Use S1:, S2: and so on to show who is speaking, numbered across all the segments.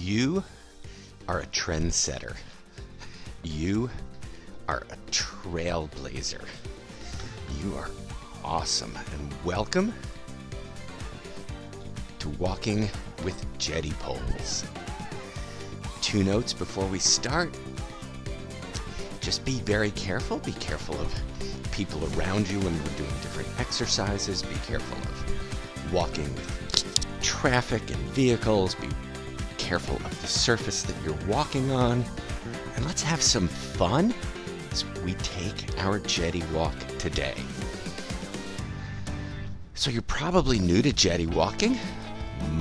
S1: You are a trendsetter. You are a trailblazer. You are awesome, and welcome to Walking with Jetti Poles. 2 notes before we start. Just be very careful. Be careful of people around you when we're doing different exercises. Be careful of walking with traffic and vehicles. Be careful of the surface that you're walking on. And let's have some fun as we take our Jetti walk today. So you're probably new to Jetti walking.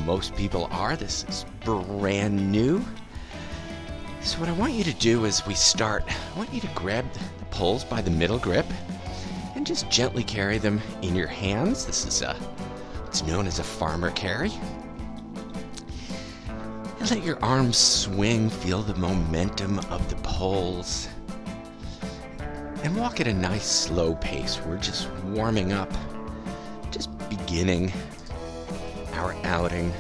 S1: Most people are. This is brand new. So what I want you to do as we start, I want you to grab the poles by the middle grip and just gently carry them in your hands. This is what's known as a farmer carry. And let your arms swing, feel the momentum of the poles. And walk at a nice slow pace. We're just warming up, just beginning our outing,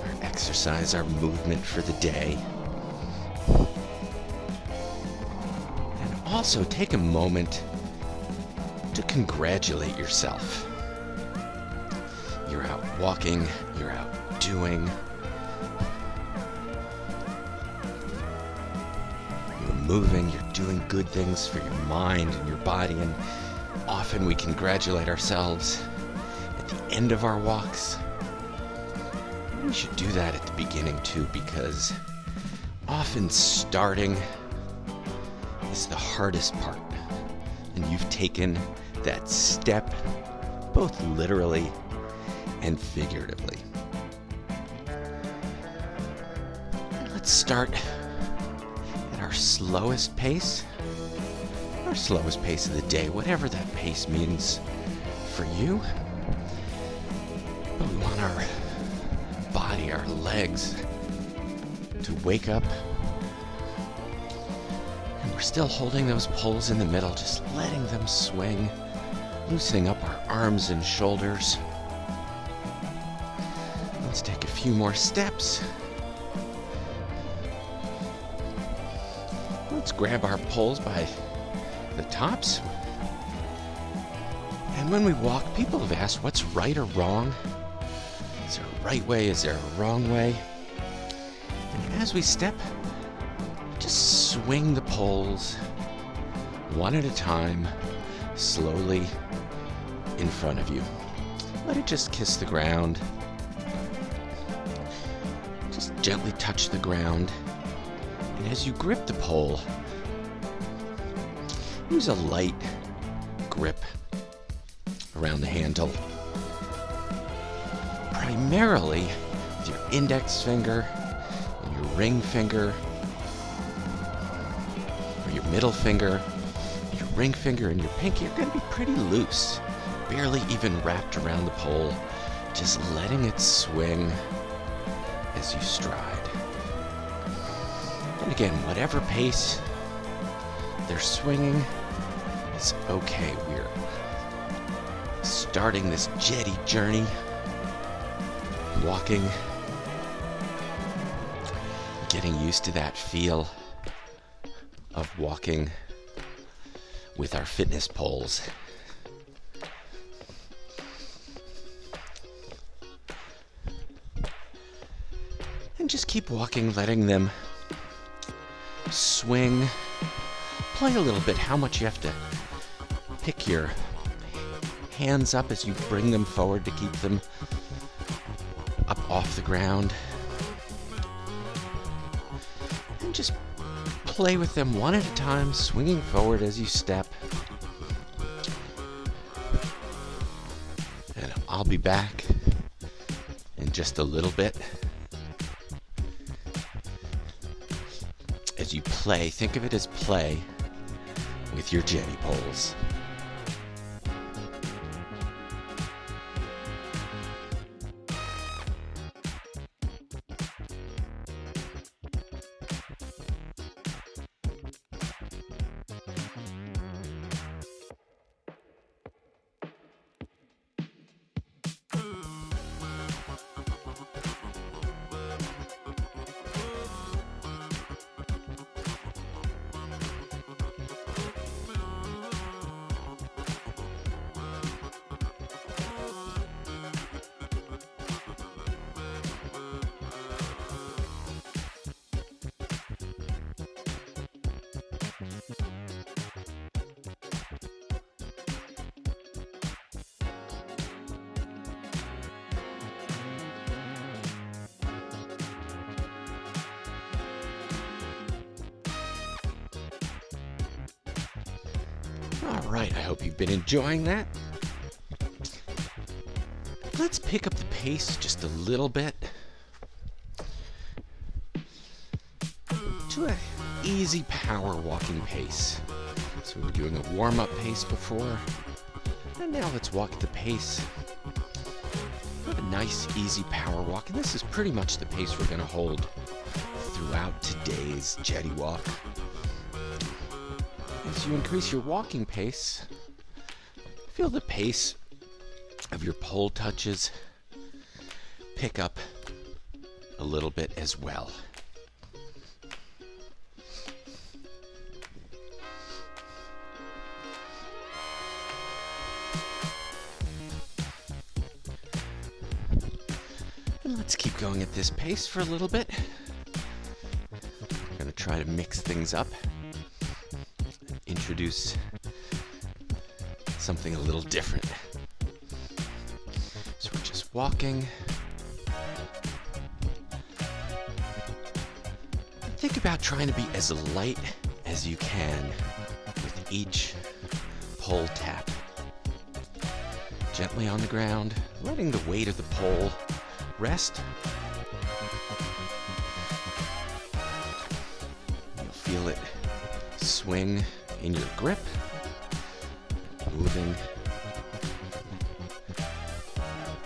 S1: our exercise, our movement for the day. And also take a moment to congratulate yourself. You're out walking, you're out doing. You're moving, you're doing good things for your mind and your body, and often we congratulate ourselves at the end of our walks. We should do that at the beginning too, because often starting is the hardest part, and you've taken that step both literally and figuratively. Let's start at our slowest pace of the day, whatever that pace means for you. But we want our body, our legs to wake up. And we're still holding those poles in the middle, just letting them swing, loosening up our arms and shoulders. Let's take a few more steps. Let's grab our poles by the tops. And when we walk, people have asked what's right or wrong. Is there a right way? Is there a wrong way? And as we step, just swing the poles one at a time, slowly in front of you. Let it just kiss the ground. Just gently touch the ground. And as you grip the pole, use a light grip around the handle. Primarily with your index finger and your ring finger, or your middle finger, your ring finger and your pinky are going to be pretty loose, barely even wrapped around the pole, just letting it swing as you stride. And again, whatever pace they're swinging is okay. We're starting this Jetti journey, walking, getting used to that feel of walking with our fitness poles. And just keep walking, letting them swing. Play a little bit how much you have to pick your hands up as you bring them forward to keep them up off the ground. And just play with them one at a time, swinging forward as you step. And I'll be back in just a little bit. As you play, think of it as play with your Jetti poles. All right, I hope you've been enjoying that. Let's pick up the pace just a little bit to an easy power walking pace. So we were doing a warm-up pace before, and now let's walk at the pace of a nice, easy power walk. And this is pretty much the pace we're going to hold throughout today's Jetti walk. As you increase your walking pace, feel the pace of your pole touches pick up a little bit as well. And let's keep going at this pace for a little bit. I'm going to try to mix things up, introduce something a little different. So we're just walking. Think about trying to be as light as you can with each pole tap. Gently on the ground, letting the weight of the pole rest. You'll feel it swing in your grip, moving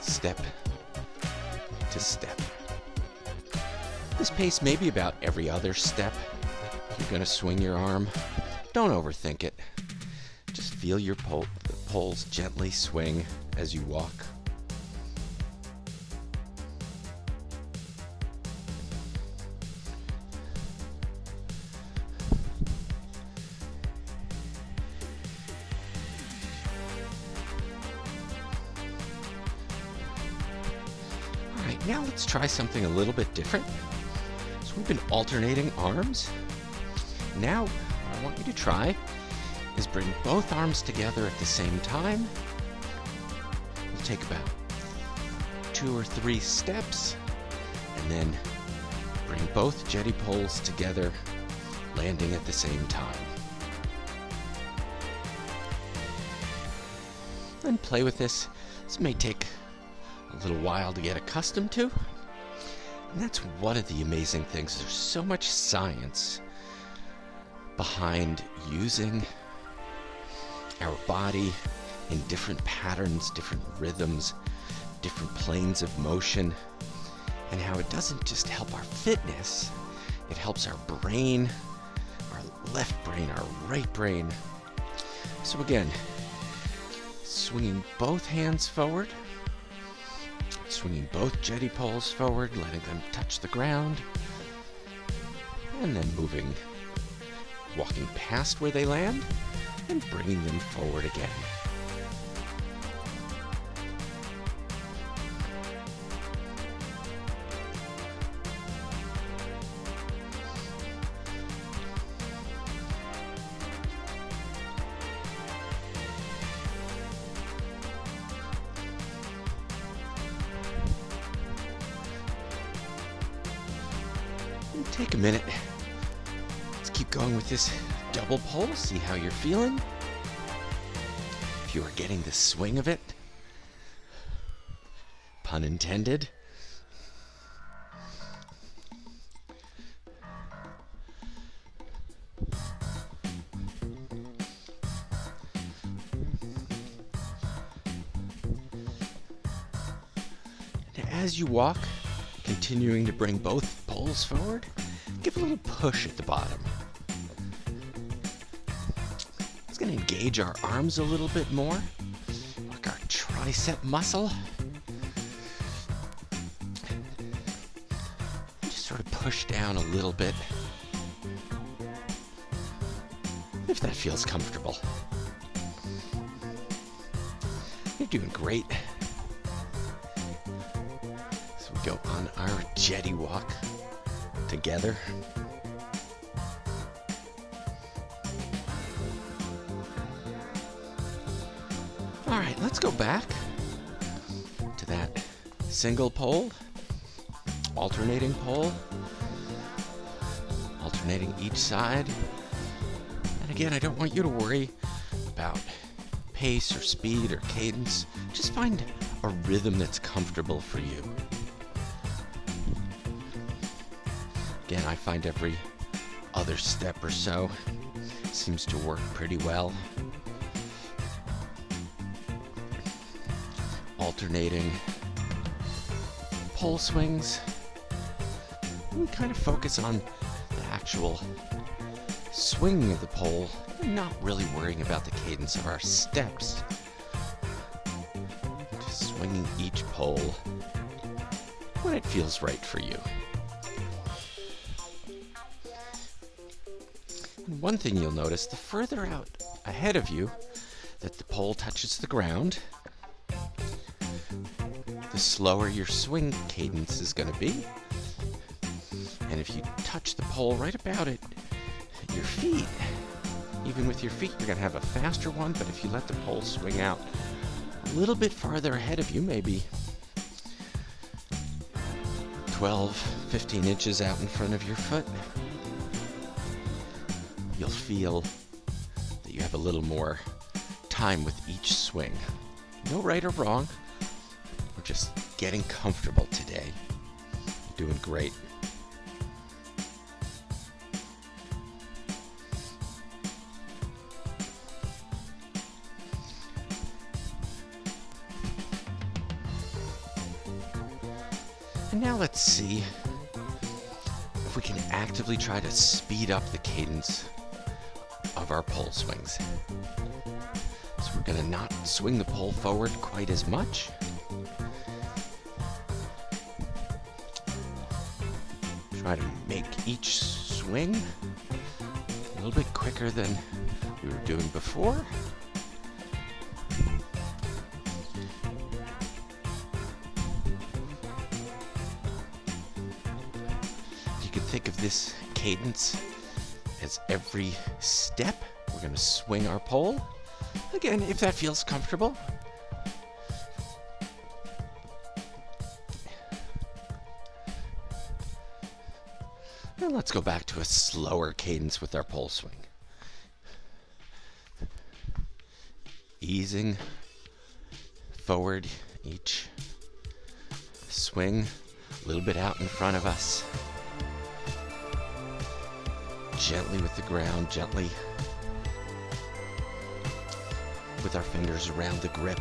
S1: step to step. This pace may be about every other step. You're going to swing your arm. Don't overthink it. Just feel your poles gently swing as you walk. Now let's try something a little bit different. So we've been alternating arms. Now what I want you to try is bring both arms together at the same time. We'll take about 2 or 3 steps and then bring both Jetti poles together, landing at the same time. And play with this. This may take a little while to get accustomed to. And that's one of the amazing things. There's so much science behind using our body in different patterns, different rhythms, different planes of motion, and how it doesn't just help our fitness, it helps our brain, our left brain, our right brain. So again, swinging both hands forward, swinging both Jetti poles forward, letting them touch the ground, and then walking past where they land, and bringing them forward again. Take a minute. Let's keep going with this double pole, see how you're feeling. If you are getting the swing of it, pun intended. And as you walk, continuing to bring both poles forward, give a little push at the bottom. It's going to engage our arms a little bit more, work our tricep muscle. Just sort of push down a little bit, if that feels comfortable. You're doing great. So we go on our Jetti walk together. All right, let's go back to that single pole, alternating pole, alternating each side. And again, I don't want you to worry about pace or speed or cadence. Just find a rhythm that's comfortable for you. Again, I find every other step or so seems to work pretty well. Alternating pole swings. We kind of focus on the actual swinging of the pole, and not really worrying about the cadence of our steps. Just swinging each pole when it feels right for you. And one thing you'll notice, the further out ahead of you that the pole touches the ground, the slower your swing cadence is going to be. And if you touch the pole right about it, your feet, even with your feet, you're going to have a faster one. But if you let the pole swing out a little bit farther ahead of you, maybe 12, 15 inches out in front of your foot, you'll feel that you have a little more time with each swing. No right or wrong. We're just getting comfortable today. You're doing great. And now let's see if we can actively try to speed up the cadence of our pole swings. So we're going to not swing the pole forward quite as much. Try to make each swing a little bit quicker than we were doing before. You can think of this cadence as every step we're going to swing our pole. Again, if that feels comfortable. And let's go back to a slower cadence with our pole swing. Easing forward each swing, a little bit out in front of us. Gently with the ground, gently with our fingers around the grip.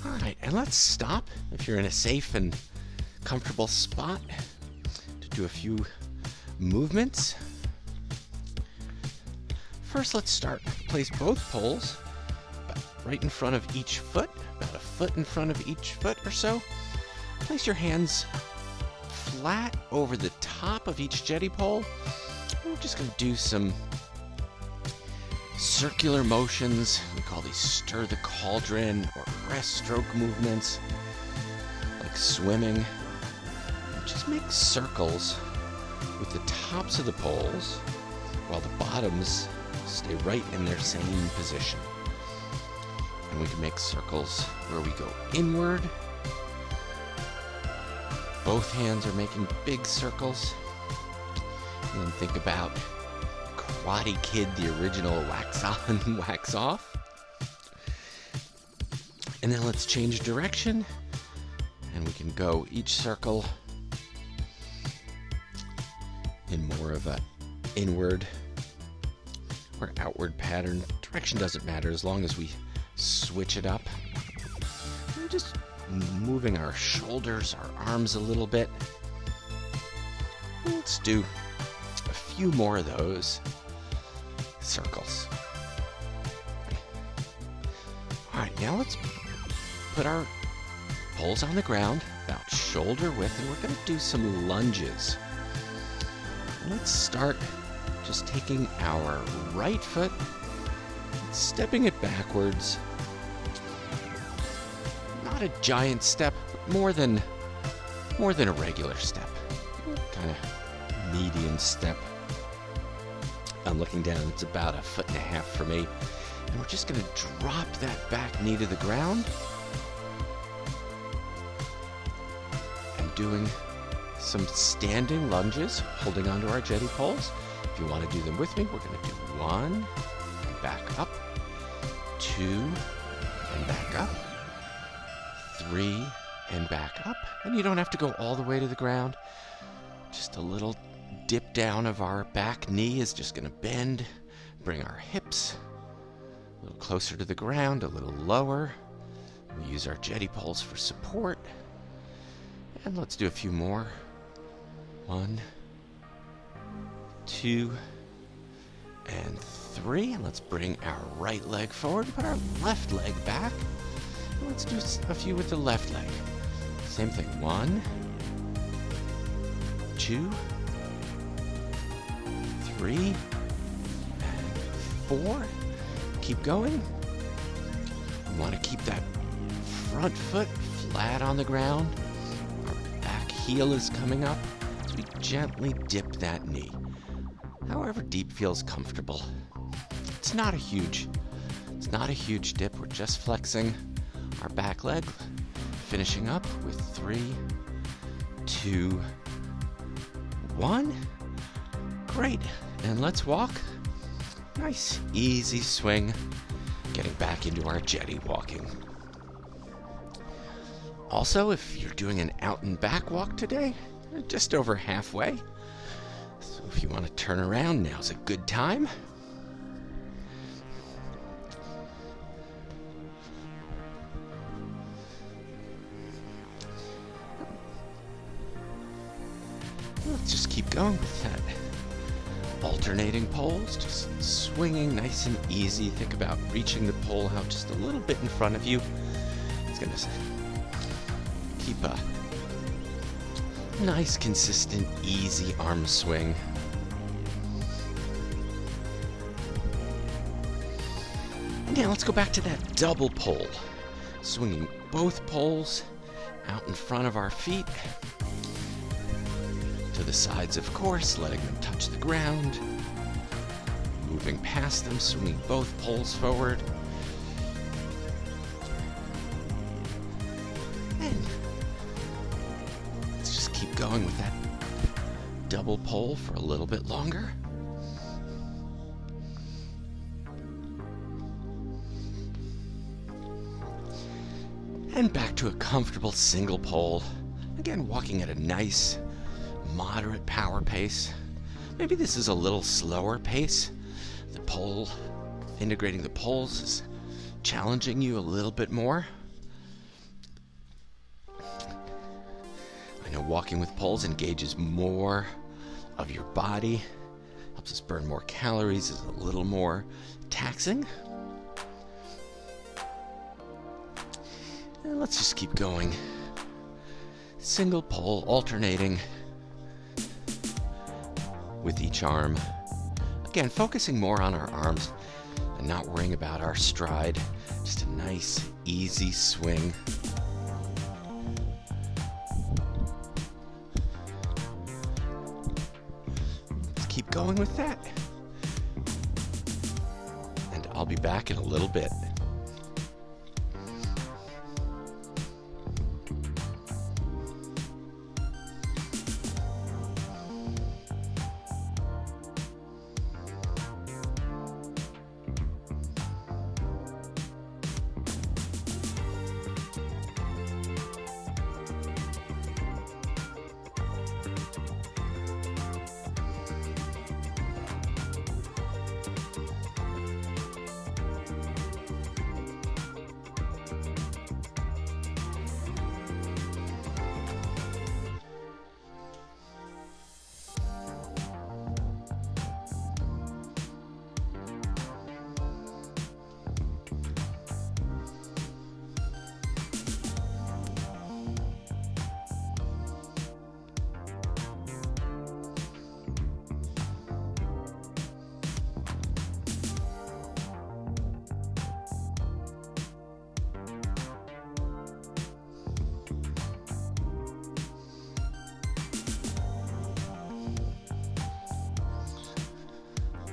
S1: Alright, and let's stop if you're in a safe and comfortable spot to do a few movements. First, let's start. Place both poles right in front of each foot, about a foot in front of each foot or so. Place your hands flat over the top of each Jetti pole. We're just going to do some circular motions. We call these stir the cauldron or breaststroke movements, like swimming. Just make circles with the tops of the poles while the bottoms stay right in their same position. And we can make circles where we go inward. Both hands are making big circles. And then think about Karate Kid, the original wax on, wax off. And then let's change direction. And we can go each circle in more of a inward or outward pattern. Direction doesn't matter as long as we switch it up. We're just moving our shoulders, our arms a little bit. Let's do a few more of those circles. Alright, now let's put our poles on the ground about shoulder width, and we're going to do some lunges. Let's start just taking our right foot, stepping it backwards. Not a giant step, but more than more than a regular step. Kind of medium step. I'm looking down, it's about 1.5 feet for me. And we're just going to drop that back knee to the ground. And doing some standing lunges, holding onto our Jetti Poles. If you want to do them with me, we're going to do 1, and back up, 2, and back up, 3, and back up. And you don't have to go all the way to the ground. Just a little dip down of our back knee is just going to bend, bring our hips a little closer to the ground, a little lower. We use our Jetti Poles for support. And let's do a few more. 1, 2, and 3. And let's bring our right leg forward, put our left leg back. And let's do a few with the left leg. Same thing. 1, 2, 3, and 4. Keep going. We want to keep that front foot flat on the ground. Our back heel is coming up. So we gently dip that knee. However deep feels comfortable. It's not a huge dip. We're just flexing our back leg. Finishing up with 3, 2, 1. Great. And let's walk. Nice, easy swing. Getting back into our Jetti walking. Also, if you're doing an out and back walk today, you're just over halfway. So if you want to turn around, now's a good time. Let's just keep going with that. Alternating poles, just swinging nice and easy. Think about reaching the pole out just a little bit in front of you. It's going to keep a nice, consistent, easy arm swing. Now let's go back to that double pole. Swinging both poles out in front of our feet. To the sides, of course, letting them touch the ground. Moving past them, swinging both poles forward. And let's just keep going with that double pole for a little bit longer. And back to a comfortable single pole. Again, walking at a nice, moderate power pace. Maybe this is a little slower pace. The pole, integrating the poles is challenging you a little bit more. I know walking with poles engages more of your body, helps us burn more calories, is a little more taxing. And let's just keep going. Single pole, alternating with each arm. Again, focusing more on our arms and not worrying about our stride. Just a nice, easy swing. Let's keep going with that. And I'll be back in a little bit.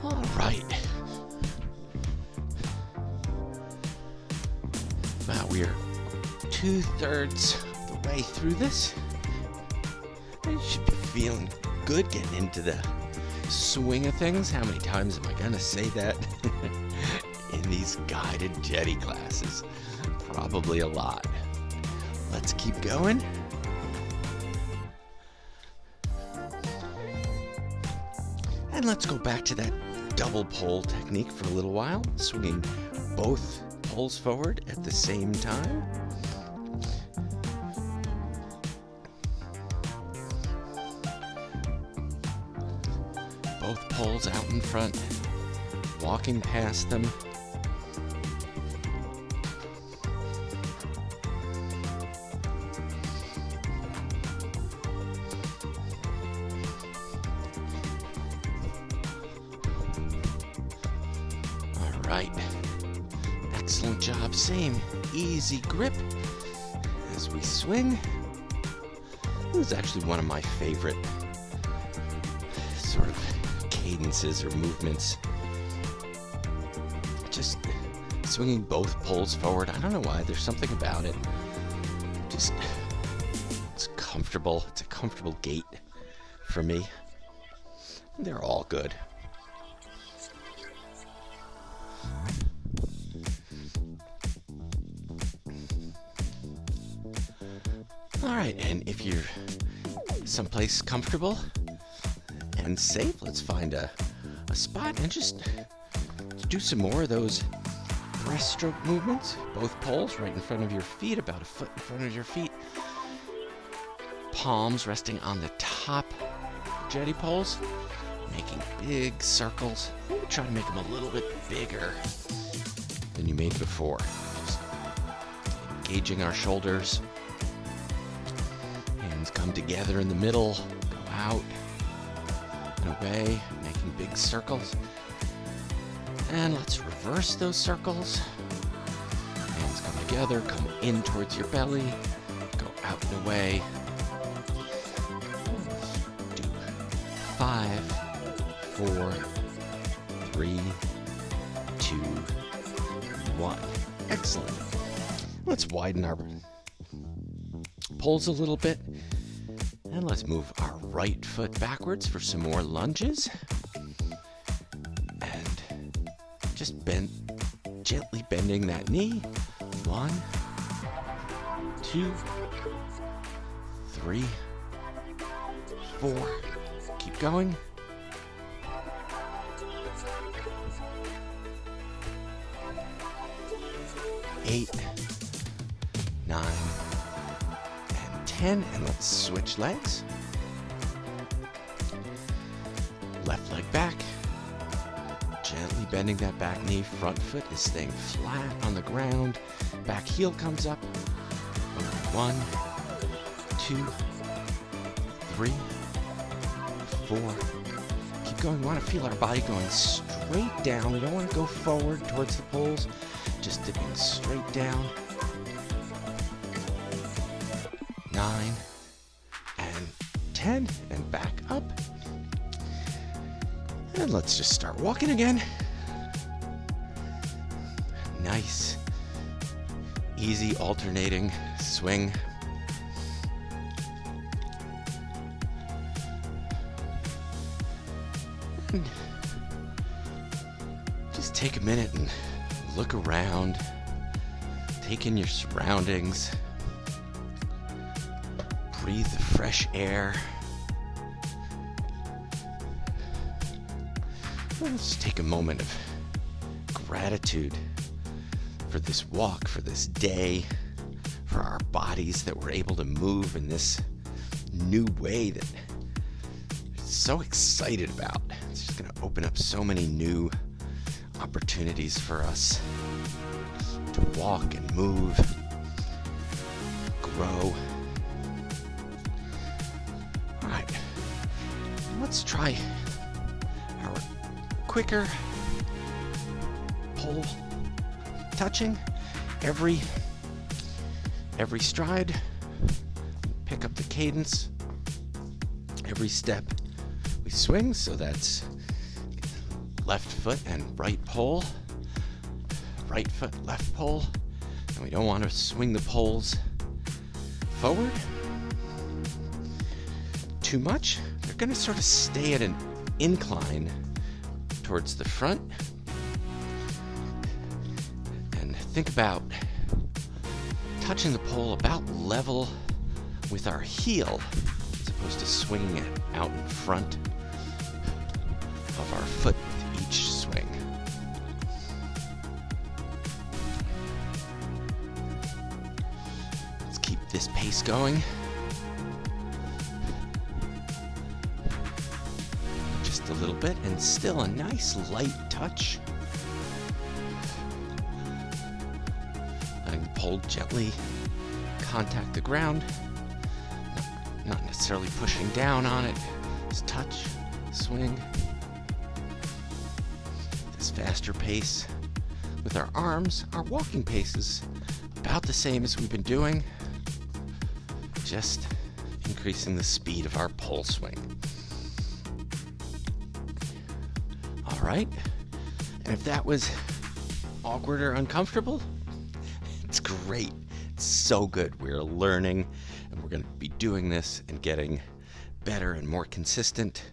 S1: All right. Wow, we are 2/3 of the way through this. I should be feeling good getting into the swing of things. How many times am I gonna say that in these guided Jetti classes? Probably a lot. Let's keep going. And let's go back to that double pole technique for a little while, swinging both poles forward at the same time. Both poles out in front, walking past them. All right. Excellent job. Same easy grip as we swing. This is actually one of my favorite sort of cadences or movements. Just swinging both poles forward. I don't know why. There's something about it. Just, it's comfortable. It's a comfortable gait for me. They're all good. All right, and if you're someplace comfortable and safe, let's find a spot and just do some more of those breaststroke movements. Both poles right in front of your feet, about a foot in front of your feet. Palms resting on the top Jetti poles, making big circles. Maybe try to make them a little bit bigger than you made before. Just engaging our shoulders. Hands come together in the middle, go out and away, making big circles. And let's reverse those circles. Hands come together, come in towards your belly, go out and away. Do 5, 4, 3, 2, 1. Excellent. Let's widen our poles a little bit. And let's move our right foot backwards for some more lunges. And just gently bending that knee. 1, 2, 3, 4. Keep going. 8, 9, and 10. And let's switch legs. Left leg back. Gently bending that back knee. Front foot is staying flat on the ground. Back heel comes up. 1, 2, 3, 4. Keep going. We want to feel our body going straight down. We don't want to go forward towards the poles. Just dipping straight down. 9 and 10 and back up. And let's just start walking again. Nice, easy alternating swing. And just take a minute and look around, take in your surroundings, breathe the fresh air. Let's take a moment of gratitude for this walk, for this day, for our bodies that we're able to move in this new way that I'm so excited about. It's just going to open up so many new opportunities for us to walk and move, grow. All right, let's try our quicker pole touching every stride. Pick up the cadence every step we swing, so that's left foot and right pole. Right foot, left pole. And we don't want to swing the poles forward too much. They're going to sort of stay at an incline towards the front. And think about touching the pole about level with our heel, as opposed to swinging it out in front of our foot with each swing. Let's keep this pace going. Just a little bit, and still a nice light touch. Letting the pole gently contact the ground. Not necessarily pushing down on it. Just touch, swing. This faster pace with our arms, our walking pace is about the same as we've been doing, just increasing the speed of our pole swing. All right, and if that was awkward or uncomfortable, it's great. It's so good. We're learning, and we're going to be doing this and getting better and more consistent.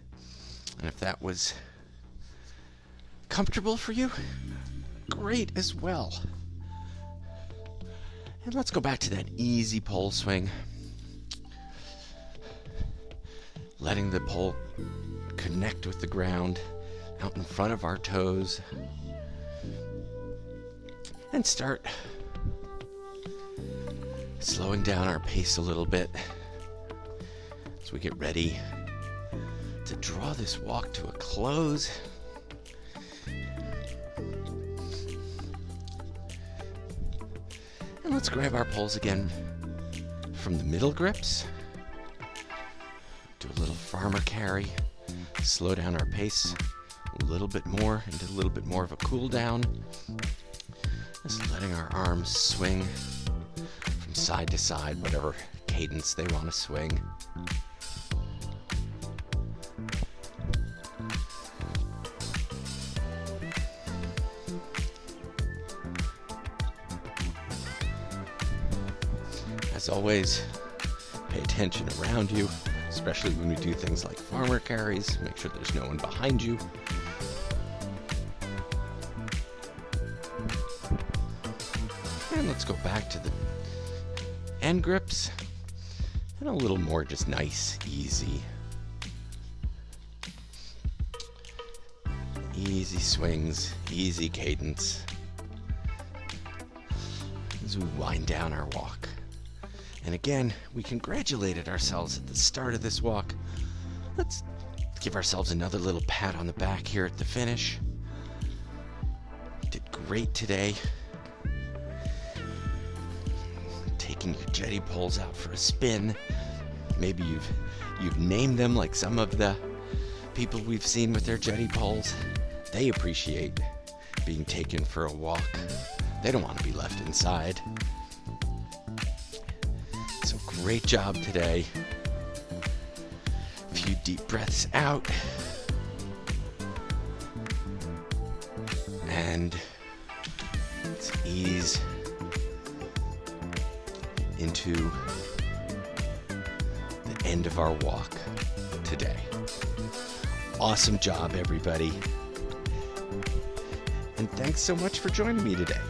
S1: And if that was comfortable for you, great as well. And let's go back to that easy pole swing. Letting the pole connect with the ground out in front of our toes. And start slowing down our pace a little bit as we get ready to draw this walk to a close. And let's grab our poles again from the middle grips. Do a little farmer carry. Slow down our pace a little bit more into a little bit more of a cool down. Just letting our arms swing from side to side, whatever cadence they want to swing. As always, pay attention around you, especially when we do things like farmer carries. Make sure there's no one behind you. And let's go back to the end grips and a little more just nice, easy. Easy swings, easy cadence as we wind down our walk. And again, we congratulated ourselves at the start of this walk. Let's give ourselves another little pat on the back here at the finish. Did great today. Taking your Jetti Poles out for a spin. Maybe you've named them like some of the people we've seen with their Jetti Poles. They appreciate being taken for a walk. They don't want to be left inside. So great job today. A few deep breaths out. And let's ease into the end of our walk today. Awesome job, everybody. And thanks so much for joining me today.